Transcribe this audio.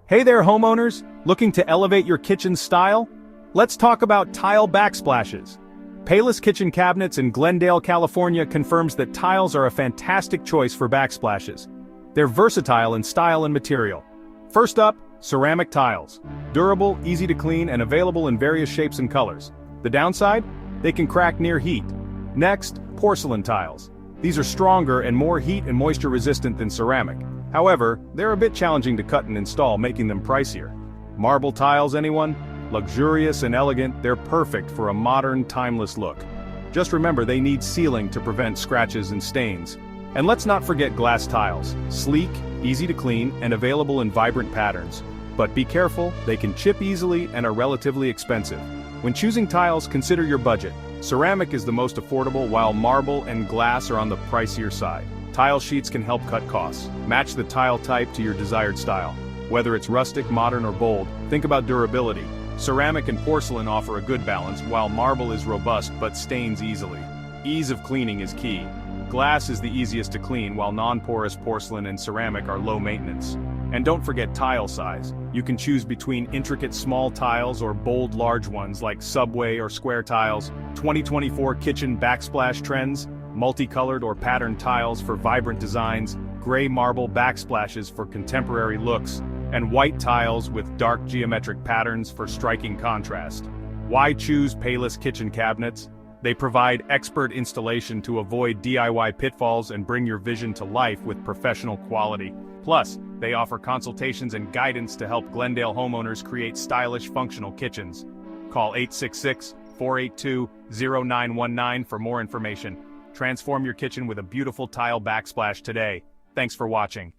Hey there, homeowners! Looking to elevate your kitchen style? Let's talk about tile backsplashes. Payless Kitchen Cabinets in Glendale, California confirms that tiles are a fantastic choice for backsplashes. They're versatile in style and material. First up, ceramic tiles. Durable, easy to clean, and available in various shapes and colors. The downside? They can crack near heat. Next, porcelain tiles. These are stronger and more heat and moisture resistant than ceramic. However, they're a bit challenging to cut and install, making them pricier. Marble tiles, anyone? Luxurious and elegant, they're perfect for a modern, timeless look. Just remember they need sealing to prevent scratches and stains. And let's not forget glass tiles. Sleek, easy to clean, and available in vibrant patterns. But be careful, they can chip easily and are relatively expensive. When choosing tiles, consider your budget. Ceramic is the most affordable, while marble and glass are on the pricier side. Tile sheets can help cut costs. Match the tile type to your desired style. Whether it's rustic, modern, or bold, think about durability. Ceramic and porcelain offer a good balance, while marble is robust but stains easily. Ease of cleaning is key. Glass is the easiest to clean, while non-porous porcelain and ceramic are low maintenance. And don't forget tile size. You can choose between intricate small tiles or bold large ones like subway or square tiles. 2024 kitchen backsplash trends: multicolored or patterned tiles for vibrant designs, gray marble backsplashes for contemporary looks, and white tiles with dark geometric patterns for striking contrast. Why choose Payless Kitchen Cabinets? They provide expert installation to avoid DIY pitfalls and bring your vision to life with professional quality. Plus, they offer consultations and guidance to help Glendale homeowners create stylish, functional kitchens. Call 866-482-0919 for more information. Transform your kitchen with a beautiful tile backsplash today. Thanks for watching.